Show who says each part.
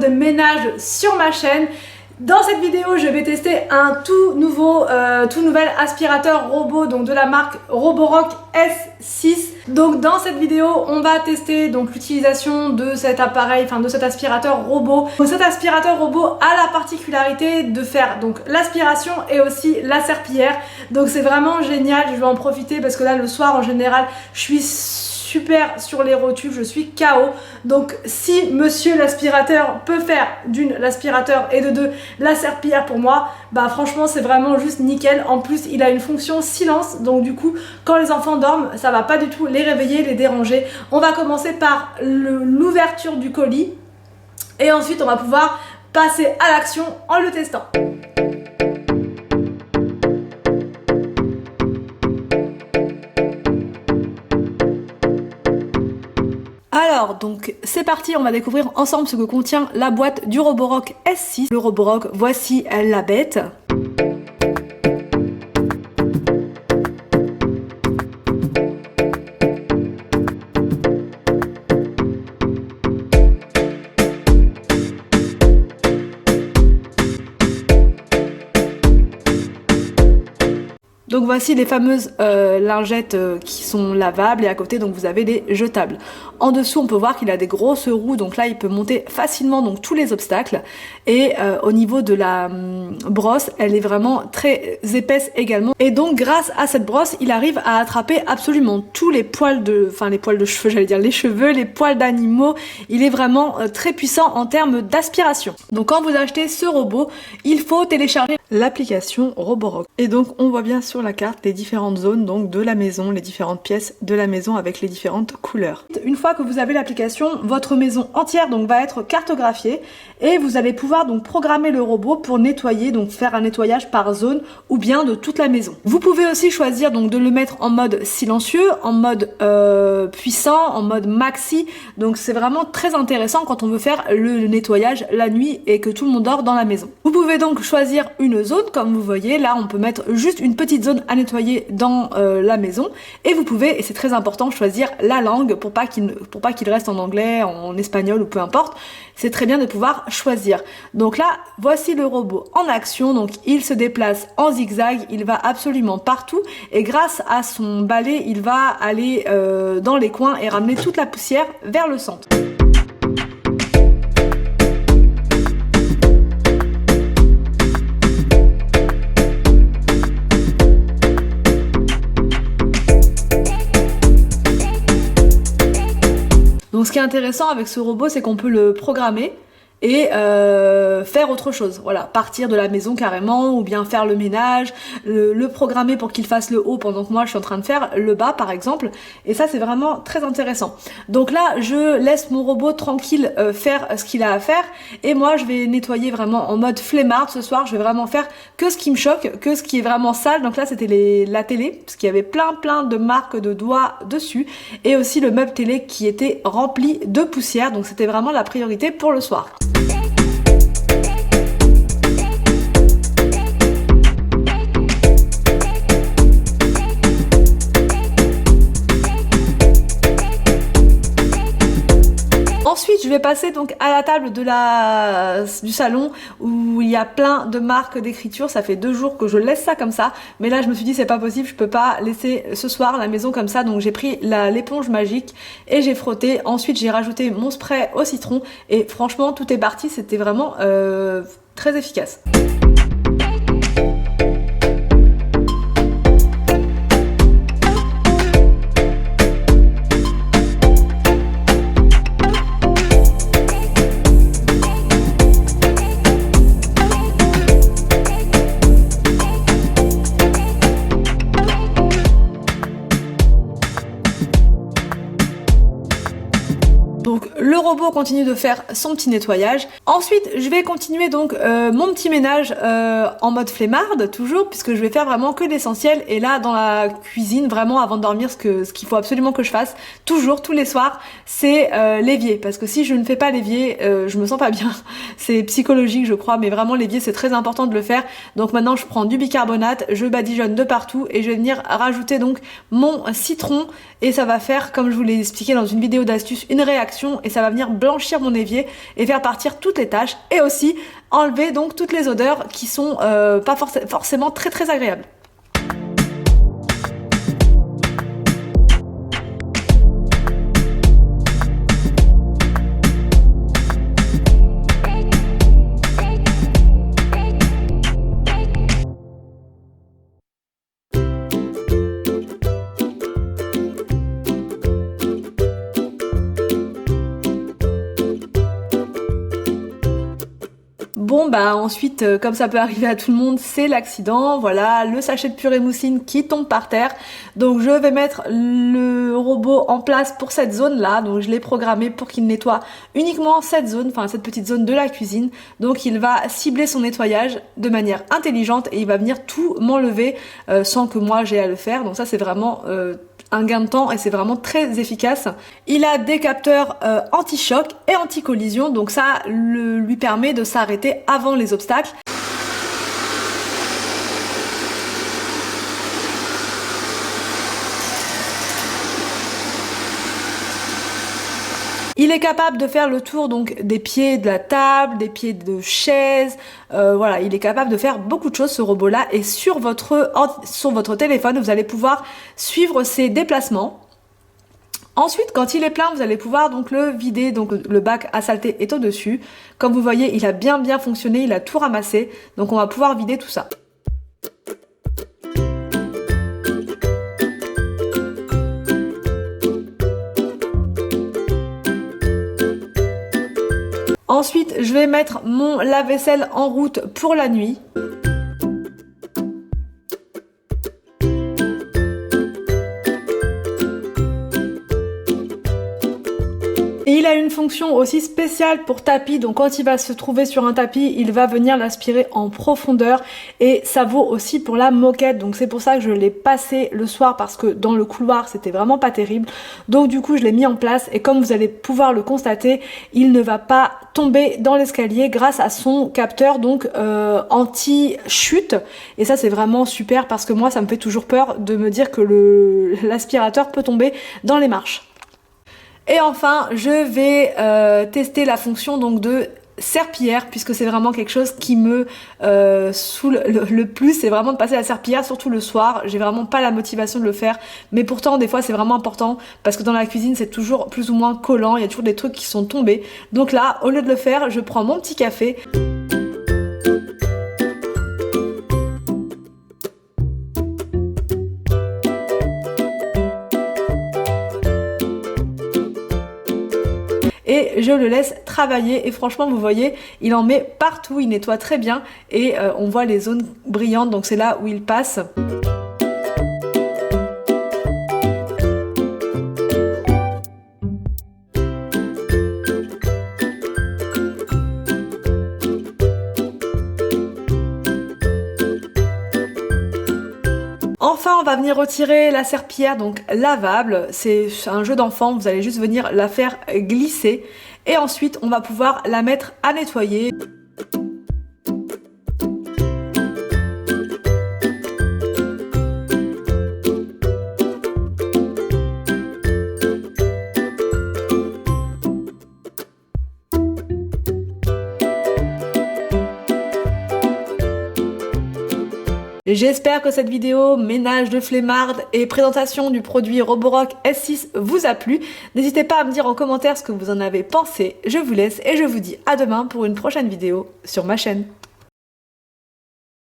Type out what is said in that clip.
Speaker 1: de ménage sur ma chaîne. Dans cette vidéo, je vais tester un tout nouvel aspirateur robot, donc de la marque Roborock S6. Donc dans cette vidéo, on va tester donc l'utilisation de cet appareil, enfin de cet aspirateur robot. Donc cet aspirateur robot a la particularité de faire donc l'aspiration et aussi la serpillière. Donc c'est vraiment génial, je vais en profiter parce que là le soir en général, je suis super sur les rotules, je suis KO. Donc si monsieur l'aspirateur peut faire d'une l'aspirateur et de deux la serpillière pour moi, bah franchement c'est vraiment juste nickel. En plus il a une fonction silence, donc du coup quand les enfants dorment ça va pas du tout les réveiller, les déranger. On va commencer par l'ouverture du colis et ensuite on va pouvoir passer à l'action en le testant. Alors donc c'est parti, on va découvrir ensemble ce que contient la boîte du Roborock S6. Le Roborock, voici la bête. Donc voici les fameuses lingettes qui sont lavables et à côté donc vous avez des jetables. En dessous on peut voir qu'il a des grosses roues, donc là il peut monter facilement donc tous les obstacles. Et au niveau de la brosse, elle est vraiment très épaisse également. Et donc grâce à cette brosse, il arrive à attraper absolument tous les poils de, les poils de cheveux, j'allais dire les cheveux, les poils d'animaux. Il est vraiment très puissant en termes d'aspiration. Donc quand vous achetez ce robot, il faut télécharger l'application Roborock. Et donc on voit bien sur la carte les différentes zones donc de la maison, les différentes pièces de la maison avec les différentes couleurs. Une fois que vous avez l'application, votre maison entière donc va être cartographiée et vous allez pouvoir donc programmer le robot pour nettoyer, donc faire un nettoyage par zone ou bien de toute la maison. Vous pouvez aussi choisir donc de le mettre en mode silencieux, en mode puissant, en mode maxi. Donc c'est vraiment très intéressant quand on veut faire le nettoyage la nuit et que tout le monde dort dans la maison. Vous pouvez donc choisir une zone, comme vous voyez là on peut mettre juste une petite zone à nettoyer dans la maison et vous pouvez, et c'est très important, choisir la langue pour pas qu'il reste en anglais, en espagnol ou peu importe. C'est très bien de pouvoir choisir. Donc là voici le robot en action, donc il se déplace en zigzag, il va absolument partout et grâce à son balai il va aller dans les coins et ramener toute la poussière vers le centre. Donc ce qui est intéressant avec ce robot, c'est qu'on peut le programmer et faire autre chose, voilà, partir de la maison carrément ou bien faire le ménage, le programmer pour qu'il fasse le haut pendant que moi je suis en train de faire le bas par exemple, et ça c'est vraiment très intéressant. Donc là je laisse mon robot tranquille faire ce qu'il a à faire et moi je vais nettoyer vraiment en mode flemmard ce soir. Je vais vraiment faire que ce qui me choque, que ce qui est vraiment sale. Donc là c'était la télé parce qu'il y avait plein de marques de doigts dessus et aussi le meuble télé qui était rempli de poussière, donc c'était vraiment la priorité pour le soir. Ensuite, je vais passer donc à la table du salon où il y a plein de marques d'écriture. Ça fait 2 jours que je laisse ça comme ça, mais là je me suis dit c'est pas possible, je peux pas laisser ce soir la maison comme ça. Donc j'ai pris l'éponge magique et j'ai frotté. Ensuite j'ai rajouté mon spray au citron et franchement tout est parti. C'était vraiment très efficace. Donc le robot continue de faire son petit nettoyage. Ensuite je vais continuer donc mon petit ménage en mode flemmarde toujours, puisque je vais faire vraiment que l'essentiel. Et là dans la cuisine vraiment avant de dormir, ce qu'il faut absolument que je fasse toujours tous les soirs, c'est l'évier, parce que si je ne fais pas l'évier je me sens pas bien. C'est psychologique je crois, mais vraiment l'évier c'est très important de le faire. Donc maintenant je prends du bicarbonate, je badigeonne de partout et je vais venir rajouter donc mon citron et ça va faire, comme je vous l'ai expliqué dans une vidéo d'astuce, une réaction et ça va venir venir blanchir mon évier et faire partir toutes les taches et aussi enlever donc toutes les odeurs qui sont pas forcément très agréables. Bon bah ensuite, comme ça peut arriver à tout le monde, c'est l'accident. Voilà, le sachet de purée mousseline qui tombe par terre. Donc je vais mettre le robot en place pour cette zone là. Donc je l'ai programmé pour qu'il nettoie uniquement cette zone, enfin cette petite zone de la cuisine. Donc il va cibler son nettoyage de manière intelligente et il va venir tout m'enlever sans que moi j'ai à le faire. Donc ça c'est vraiment un gain de temps et c'est vraiment très efficace. Il a des capteurs anti-choc et anti-collision, donc ça lui permet de s'arrêter avant les obstacles. Il est capable de faire le tour donc des pieds de la table, des pieds de chaise, voilà, il est capable de faire beaucoup de choses ce robot là et sur votre téléphone vous allez pouvoir suivre ses déplacements. Ensuite, quand il est plein, vous allez pouvoir donc le vider, donc le bac à saleté est au-dessus. Comme vous voyez, il a bien fonctionné, il a tout ramassé, donc on va pouvoir vider tout ça. Ensuite, je vais mettre mon lave-vaisselle en route pour la nuit. Et il a une fonction aussi spéciale pour tapis, donc quand il va se trouver sur un tapis, il va venir l'aspirer en profondeur et ça vaut aussi pour la moquette, donc c'est pour ça que je l'ai passé le soir parce que dans le couloir c'était vraiment pas terrible, donc du coup je l'ai mis en place et comme vous allez pouvoir le constater, il ne va pas tomber dans l'escalier grâce à son capteur donc anti-chute et ça c'est vraiment super parce que moi ça me fait toujours peur de me dire que l'aspirateur peut tomber dans les marches. Et enfin, je vais tester la fonction donc de serpillière puisque c'est vraiment quelque chose qui me saoule le plus, c'est vraiment de passer la serpillière, surtout le soir. J'ai vraiment pas la motivation de le faire, mais pourtant des fois c'est vraiment important parce que dans la cuisine c'est toujours plus ou moins collant, il y a toujours des trucs qui sont tombés. Donc là, au lieu de le faire, je prends mon petit café. Et je le laisse travailler et franchement vous voyez il en met partout, il nettoie très bien et on voit les zones brillantes donc c'est là où il passe. Enfin, on va venir retirer la serpillière donc lavable, c'est un jeu d'enfant, vous allez juste venir la faire glisser et ensuite on va pouvoir la mettre à nettoyer. J'espère que cette vidéo ménage de flemmarde et présentation du produit Roborock S6 vous a plu. N'hésitez pas à me dire en commentaire ce que vous en avez pensé. Je vous laisse et je vous dis à demain pour une prochaine vidéo sur ma chaîne.